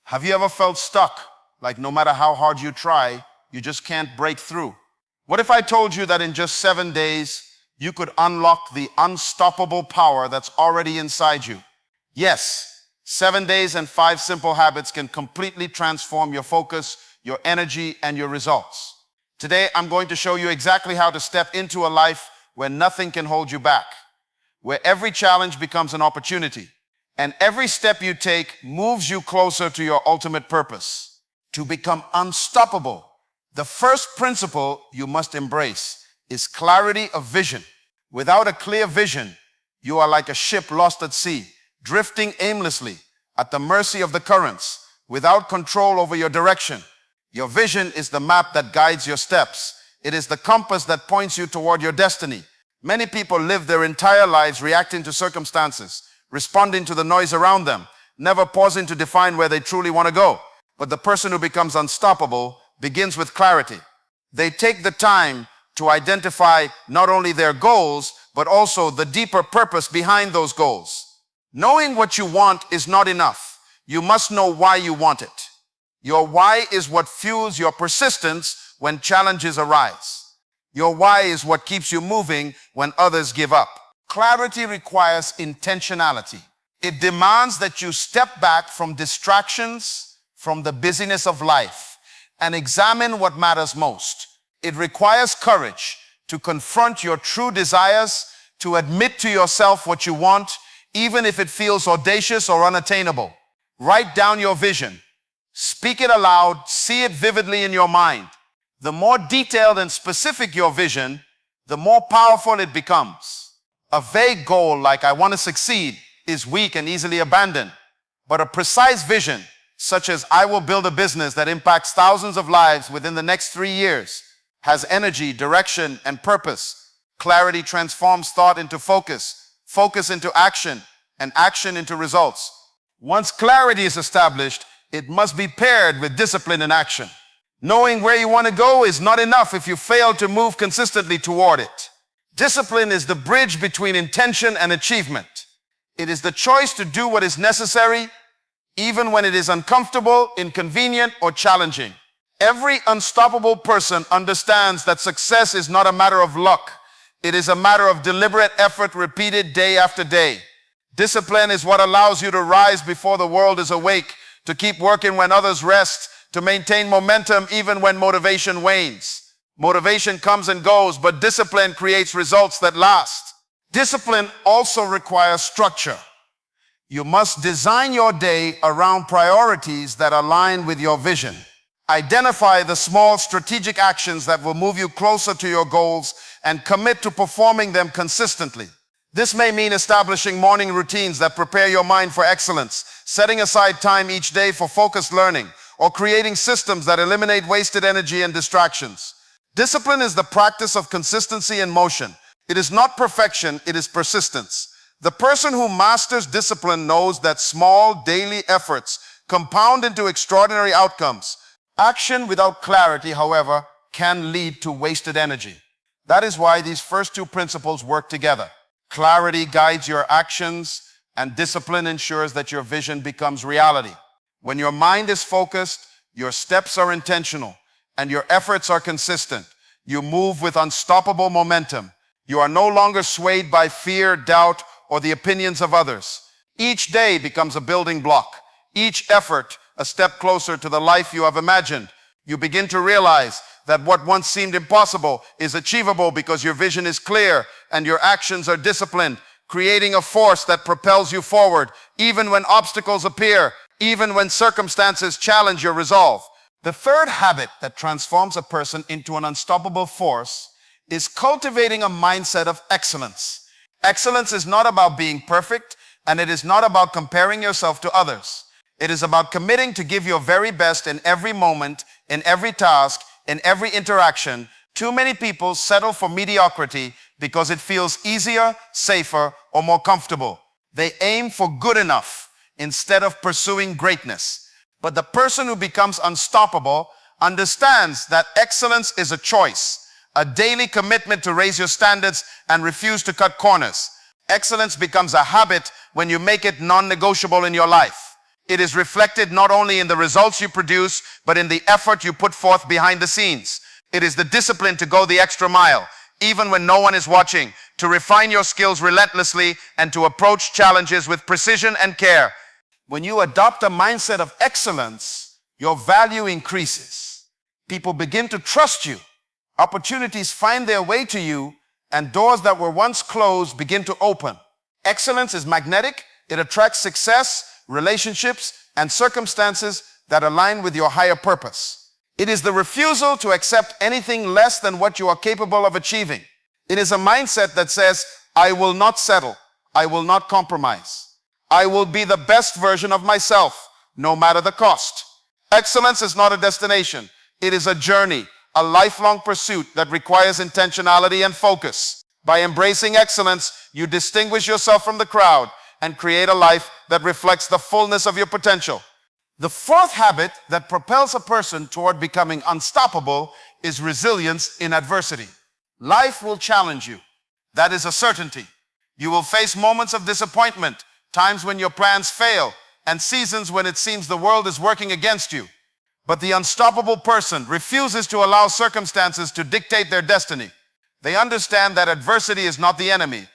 Have you ever felt stuck? Like no matter how hard you try, you just can't break through. What if I told you that in just 7 days, you could unlock the unstoppable power that's already inside you? Yes, 7 days and 5 simple habits can completely transform your focus, your energy, and your results. Today, I'm going to show you exactly how to step into a life where nothing can hold you back, where every challenge becomes an opportunity, and every step you take moves you closer to your ultimate purpose, to become unstoppable. The first principle you must embrace is clarity of vision. Without a clear vision, you are like a ship lost at sea, drifting aimlessly at the mercy of the currents, without control over your direction. Your vision is the map that guides your steps. It is the compass that points you toward your destiny. Many people live their entire lives reacting to circumstances, responding to the noise around them, never pausing to define where they truly want to go. But the person who becomes unstoppable begins with clarity. They take the time to identify not only their goals, but also the deeper purpose behind those goals. Knowing what you want is not enough. You must know why you want it. Your why is what fuels your persistence when challenges arise. Your why is what keeps you moving when others give up. Clarity requires intentionality. It demands that you step back from distractions, from the busyness of life, and examine what matters most. It requires courage to confront your true desires, to admit to yourself what you want, even if it feels audacious or unattainable. Write down your vision. Speak it aloud. See it vividly in your mind. The more detailed and specific your vision, the more powerful it becomes. A vague goal like "I want to succeed" is weak and easily abandoned. But a precise vision, such as "I will build a business that impacts thousands of lives within the next 3 years," has energy, direction, and purpose. Clarity transforms thought into focus, focus into action, and action into results. Once clarity is established, it must be paired with discipline and action. Knowing where you want to go is not enough if you fail to move consistently toward it. Discipline is the bridge between intention and achievement. It is the choice to do what is necessary, even when it is uncomfortable, inconvenient, or challenging. Every unstoppable person understands that success is not a matter of luck. It is a matter of deliberate effort repeated day after day. Discipline is what allows you to rise before the world is awake, to keep working when others rest, to maintain momentum even when motivation wanes. Motivation comes and goes, but discipline creates results that last. Discipline also requires structure. You must design your day around priorities that align with your vision. Identify the small strategic actions that will move you closer to your goals and commit to performing them consistently. This may mean establishing morning routines that prepare your mind for excellence, setting aside time each day for focused learning, or creating systems that eliminate wasted energy and distractions. Discipline is the practice of consistency in motion. It is not perfection, it is persistence. The person who masters discipline knows that small daily efforts compound into extraordinary outcomes. Action without clarity, however, can lead to wasted energy. That is why these first 2 principles work together. Clarity guides your actions, and discipline ensures that your vision becomes reality. When your mind is focused, your steps are intentional, and your efforts are consistent. You move with unstoppable momentum. You are no longer swayed by fear, doubt, or the opinions of others. Each day becomes a building block. Each effort a step closer to the life you have imagined. You begin to realize that what once seemed impossible is achievable because your vision is clear and your actions are disciplined, creating a force that propels you forward, even when obstacles appear, even when circumstances challenge your resolve. The third habit that transforms a person into an unstoppable force is cultivating a mindset of excellence. Excellence is not about being perfect, and it is not about comparing yourself to others. It is about committing to give your very best in every moment, in every task, in every interaction. Too many people settle for mediocrity because it feels easier, safer, or more comfortable. They aim for good enough instead of pursuing greatness. But the person who becomes unstoppable understands that excellence is a choice, a daily commitment to raise your standards and refuse to cut corners. Excellence becomes a habit when you make it non-negotiable in your life. It is reflected not only in the results you produce, but in the effort you put forth behind the scenes. It is the discipline to go the extra mile, even when no one is watching, to refine your skills relentlessly and to approach challenges with precision and care. When you adopt a mindset of excellence, your value increases. People begin to trust you. Opportunities find their way to you, and doors that were once closed begin to open. Excellence is magnetic. It attracts success, relationships, and circumstances that align with your higher purpose. It is the refusal to accept anything less than what you are capable of achieving. It is a mindset that says, I will not settle. I will not compromise. I will be the best version of myself, no matter the cost. Excellence is not a destination. It is a journey, a lifelong pursuit that requires intentionality and focus. By embracing excellence, you distinguish yourself from the crowd and create a life that reflects the fullness of your potential. The fourth habit that propels a person toward becoming unstoppable is resilience in adversity. Life will challenge you. That is a certainty. You will face moments of disappointment, times when your plans fail, and seasons when it seems the world is working against you. But the unstoppable person refuses to allow circumstances to dictate their destiny. They understand that adversity is not the enemy.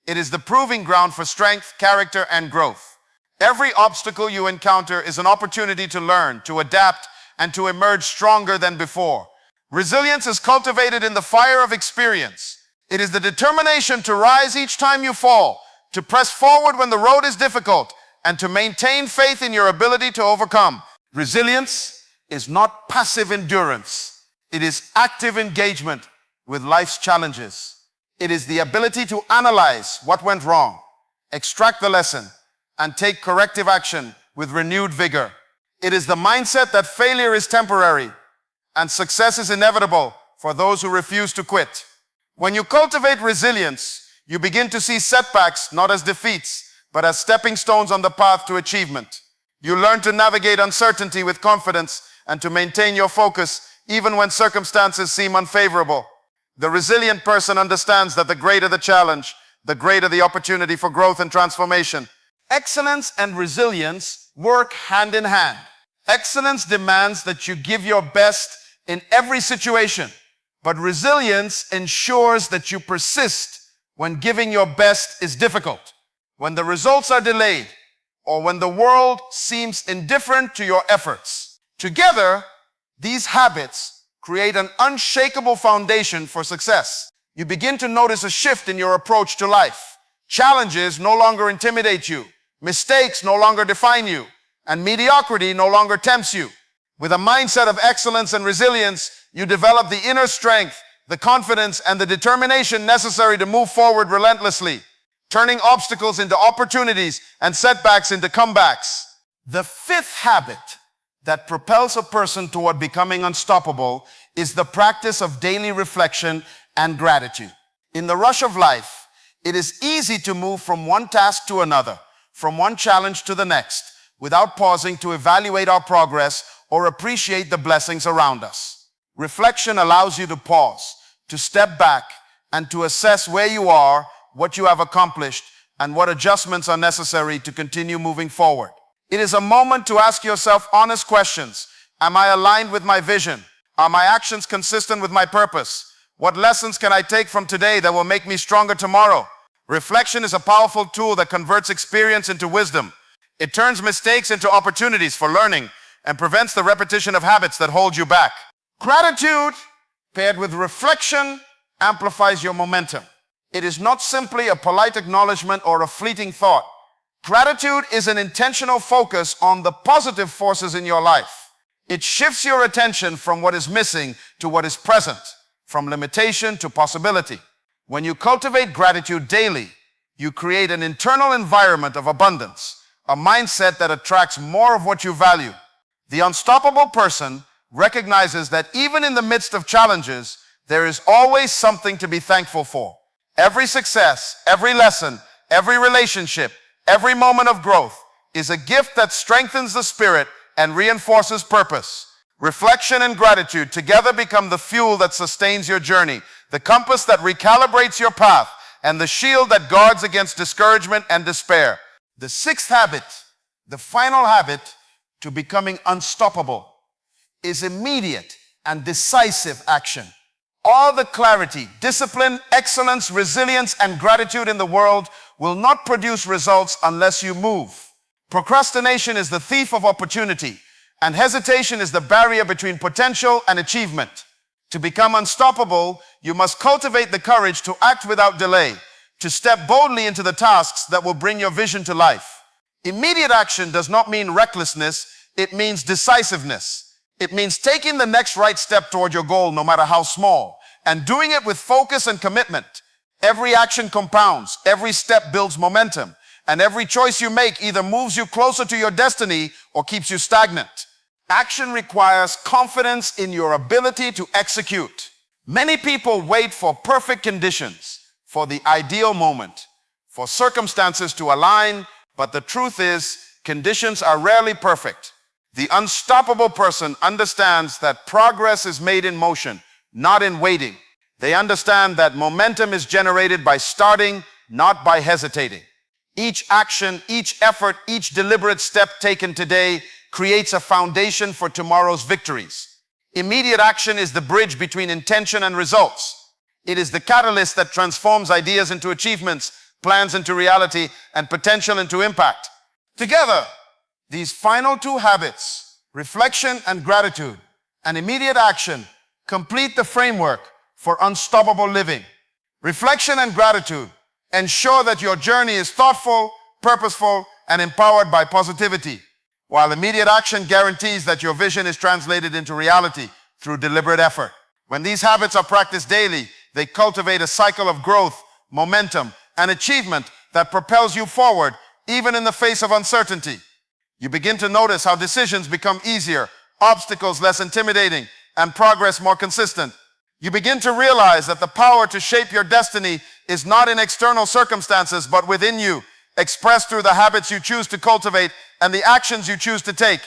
It is the proving ground for strength, character, and growth. Every obstacle you encounter is an opportunity to learn, to adapt, and to emerge stronger than before. Resilience is cultivated in the fire of experience. It is the determination to rise each time you fall, to press forward when the road is difficult, and to maintain faith in your ability to overcome. Resilience is not passive endurance. It is active engagement with life's challenges. It is the ability to analyze what went wrong, extract the lesson, and take corrective action with renewed vigor. It is the mindset that failure is temporary and success is inevitable for those who refuse to quit. When you cultivate resilience, you begin to see setbacks not as defeats, but as stepping stones on the path to achievement. You learn to navigate uncertainty with confidence and to maintain your focus even when circumstances seem unfavorable. The resilient person understands that the greater the challenge, the greater the opportunity for growth and transformation. Excellence and resilience work hand in hand. Excellence demands that you give your best in every situation, but resilience ensures that you persist when giving your best is difficult, when the results are delayed, or when the world seems indifferent to your efforts. Together, these habits create an unshakable foundation for success. You begin to notice a shift in your approach to life. Challenges no longer intimidate you. Mistakes no longer define you. And mediocrity no longer tempts you. With a mindset of excellence and resilience, you develop the inner strength, the confidence, and the determination necessary to move forward relentlessly, turning obstacles into opportunities and setbacks into comebacks. The fifth habit that propels a person toward becoming unstoppable is the practice of daily reflection and gratitude. In the rush of life, it is easy to move from one task to another, from one challenge to the next, without pausing to evaluate our progress or appreciate the blessings around us. Reflection allows you to pause, to step back, and to assess where you are, what you have accomplished, and what adjustments are necessary to continue moving forward. It is a moment to ask yourself honest questions. Am I aligned with my vision? Are my actions consistent with my purpose? What lessons can I take from today that will make me stronger tomorrow? Reflection is a powerful tool that converts experience into wisdom. It turns mistakes into opportunities for learning and prevents the repetition of habits that hold you back. Gratitude paired with reflection amplifies your momentum. It is not simply a polite acknowledgement or a fleeting thought. Gratitude is an intentional focus on the positive forces in your life. It shifts your attention from what is missing to what is present, from limitation to possibility. When you cultivate gratitude daily, you create an internal environment of abundance, a mindset that attracts more of what you value. The unstoppable person recognizes that even in the midst of challenges, there is always something to be thankful for. Every success, every lesson, every relationship, every moment of growth is a gift that strengthens the spirit and reinforces purpose. Reflection and gratitude together become the fuel that sustains your journey, the compass that recalibrates your path, and the shield that guards against discouragement and despair. The sixth habit The final habit to becoming unstoppable is immediate and decisive action. All the clarity, discipline, excellence, resilience, and gratitude in the world will not produce results unless you move. Procrastination is the thief of opportunity, and hesitation is the barrier between potential and achievement. To become unstoppable, you must cultivate the courage to act without delay, to step boldly into the tasks that will bring your vision to life. Immediate action does not mean recklessness, it means decisiveness. It means taking the next right step toward your goal, no matter how small, and doing it with focus and commitment. Every action compounds, every step builds momentum, and every choice you make either moves you closer to your destiny or keeps you stagnant. Action requires confidence in your ability to execute. Many people wait for perfect conditions, for the ideal moment, for circumstances to align, but the truth is, conditions are rarely perfect. The unstoppable person understands that progress is made in motion, not in waiting. They understand that momentum is generated by starting, not by hesitating. Each action, each effort, each deliberate step taken today creates a foundation for tomorrow's victories. Immediate action is the bridge between intention and results. It is the catalyst that transforms ideas into achievements, plans into reality, and potential into impact. Together, these final two habits, reflection and gratitude, and immediate action, complete the framework for unstoppable living. Reflection and gratitude ensure that your journey is thoughtful, purposeful, and empowered by positivity, while immediate action guarantees that your vision is translated into reality through deliberate effort. When these habits are practiced daily, they cultivate a cycle of growth, momentum, and achievement that propels you forward, even in the face of uncertainty. You begin to notice how decisions become easier, obstacles less intimidating, and progress more consistent. You begin to realize that the power to shape your destiny is not in external circumstances, but within you, expressed through the habits you choose to cultivate and the actions you choose to take.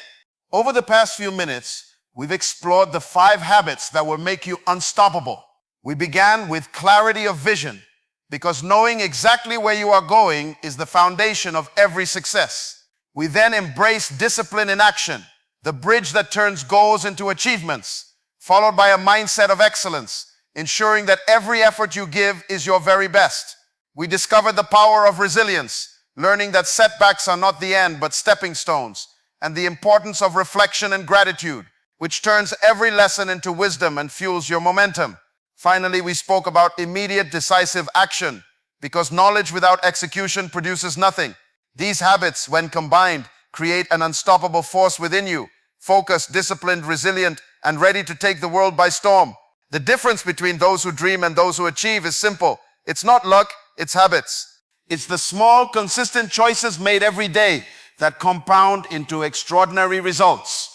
Over the past few minutes, we've explored the 5 habits that will make you unstoppable. We began with clarity of vision, because knowing exactly where you are going is the foundation of every success. We then embrace discipline in action, the bridge that turns goals into achievements, followed by a mindset of excellence, ensuring that every effort you give is your very best. We discovered the power of resilience, learning that setbacks are not the end but stepping stones, and the importance of reflection and gratitude, which turns every lesson into wisdom and fuels your momentum. Finally, we spoke about immediate decisive action, because knowledge without execution produces nothing. These habits, when combined, create an unstoppable force within you, focused, disciplined, resilient, and ready to take the world by storm. The difference between those who dream and those who achieve is simple. It's not luck, it's habits. It's the small, consistent choices made every day that compound into extraordinary results.